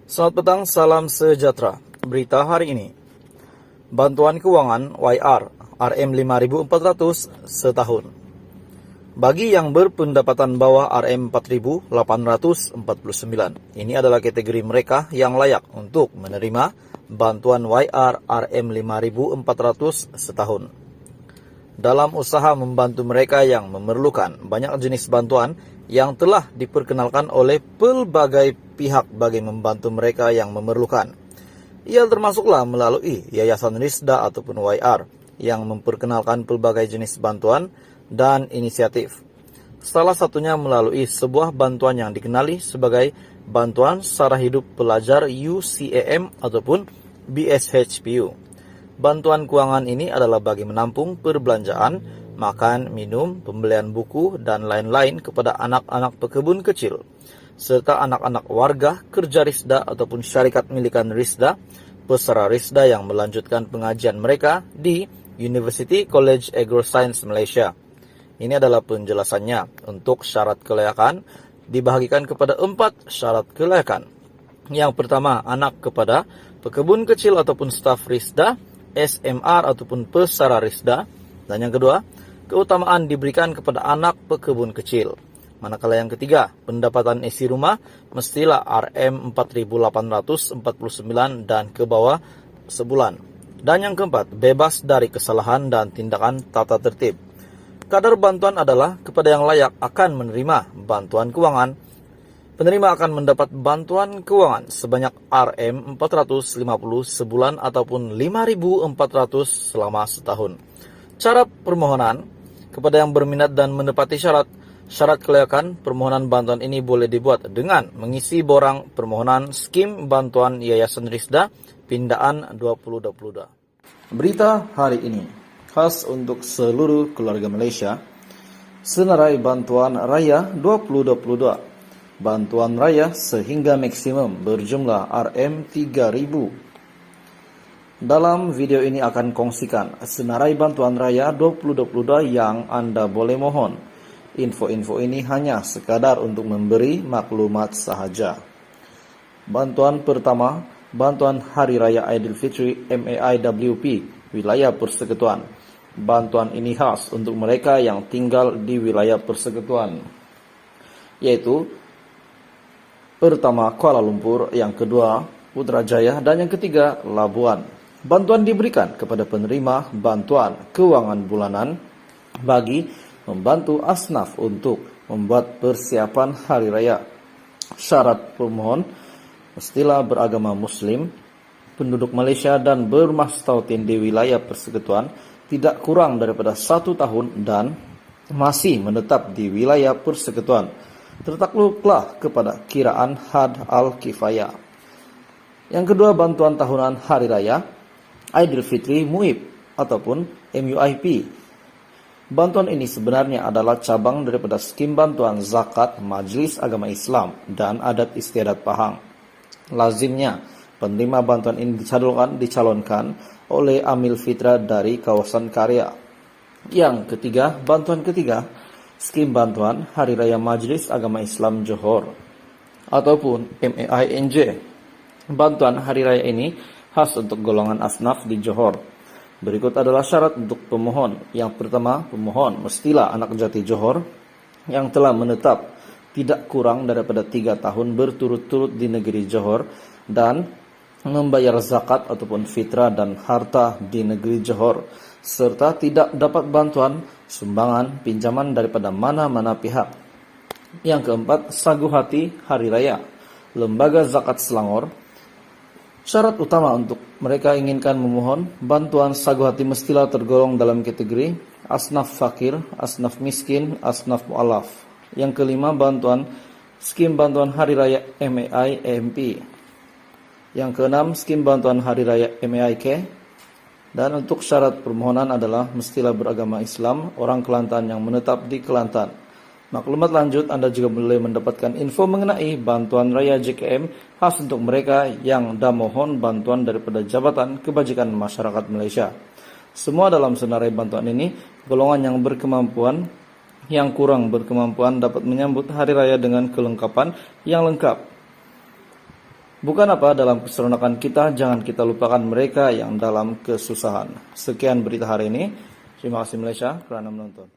Selamat petang, salam sejahtera. Berita hari ini. Bantuan keuangan YR RM5.400 setahun. Bagi yang berpendapatan bawah RM4.849, ini adalah kategori mereka yang layak untuk menerima bantuan YR RM5.400 setahun. Dalam usaha membantu mereka yang memerlukan, banyak jenis bantuan yang telah diperkenalkan oleh pelbagai pihak bagi membantu mereka yang memerlukan. Ia termasuklah melalui Yayasan Risda ataupun YR yang memperkenalkan pelbagai jenis bantuan dan inisiatif. Salah satunya melalui sebuah bantuan yang dikenali sebagai Bantuan Sara Hidup Pelajar UCAM ataupun BSHPU. Bantuan keuangan ini adalah bagi menampung perbelanjaan, makan, minum, pembelian buku, dan lain-lain kepada anak-anak pekebun kecil, serta anak-anak warga, kerja Risda ataupun syarikat milikan Risda, peserta Risda yang melanjutkan pengajian mereka di University College Agroscience Malaysia. Ini adalah penjelasannya. Untuk syarat kelayakan dibahagikan kepada 4 syarat kelayakan. Yang pertama, anak kepada pekebun kecil ataupun staf Risda, SMR ataupun peserta Risda. Dan yang kedua, keutamaan diberikan kepada anak pekebun kecil. Manakala yang ketiga, pendapatan isi rumah mestilah RM4.849 dan ke bawah sebulan. Dan yang keempat, bebas dari kesalahan dan tindakan tata tertib. Kadar bantuan adalah kepada yang layak akan menerima bantuan keuangan. Penerima akan mendapat bantuan keuangan sebanyak RM450 sebulan ataupun RM5.400 selama setahun. Cara permohonan kepada yang berminat dan menepati syarat kelayakan, permohonan bantuan ini boleh dibuat dengan mengisi borang permohonan skim bantuan Yayasan Risda Pindaan 2022. Berita hari ini khas untuk seluruh keluarga Malaysia. Senarai Bantuan Raya 2022. Bantuan Raya sehingga maksimum berjumlah RM3.000. Dalam video ini akan kongsikan senarai Bantuan Raya 2022 yang Anda boleh mohon. Info-info ini hanya sekadar untuk memberi maklumat sahaja. Bantuan pertama, Bantuan Hari Raya Aidilfitri MAIWP Wilayah Persekutuan. Bantuan ini khas untuk mereka yang tinggal di wilayah persekutuan, yaitu pertama Kuala Lumpur, yang kedua Putrajaya, dan yang ketiga Labuan. Bantuan diberikan kepada penerima bantuan keuangan bulanan bagi membantu asnaf untuk membuat persiapan hari raya. Syarat pemohon mestilah beragama Muslim, penduduk Malaysia dan bermastautin di wilayah persekutuan, tidak kurang daripada 1 tahun dan masih menetap di wilayah persekutuan. Tertakluklah kepada kiraan had al-kifayah. Yang kedua, bantuan tahunan hari raya Aidilfitri MUIP ataupun MUIP. Bantuan ini sebenarnya adalah cabang daripada skim bantuan zakat Majlis Agama Islam dan Adat Istiadat Pahang. Lazimnya, penerima bantuan ini dicalonkan oleh amil fitrah dari kawasan karya. Yang ketiga, bantuan ketiga, skim bantuan Hari Raya Majlis Agama Islam Johor ataupun MAINJ. Bantuan hari raya ini khas untuk golongan asnaf di Johor. Berikut adalah syarat untuk pemohon. Yang pertama, pemohon mestilah anak jati Johor yang telah menetap tidak kurang daripada 3 tahun berturut-turut di negeri Johor dan membayar zakat ataupun fitrah dan harta di negeri Johor, serta tidak dapat bantuan, sumbangan, pinjaman daripada mana-mana pihak. Yang keempat, Sagu Hati Hari Raya Lembaga Zakat Selangor. Syarat utama untuk mereka inginkan memohon bantuan Sagu Hati mestilah tergolong dalam kategori asnaf fakir, asnaf miskin, asnaf mu'alaf. Yang kelima, bantuan skim bantuan Hari Raya MAI-EMP. Yang keenam, skim bantuan Hari Raya MAIK. Dan untuk syarat permohonan adalah mestilah beragama Islam, orang Kelantan yang menetap di Kelantan. Maklumat lanjut, Anda juga boleh mendapatkan info mengenai bantuan raya JKM khas untuk mereka yang dah mohon bantuan daripada Jabatan Kebajikan Masyarakat Malaysia. Semua dalam senarai bantuan ini, golongan yang berkemampuan, yang kurang berkemampuan dapat menyambut hari raya dengan kelengkapan yang lengkap. Bukan apa, dalam keseronokan kita, jangan kita lupakan mereka yang dalam kesusahan. Sekian berita hari ini. Terima kasih Malaysia kerana menonton.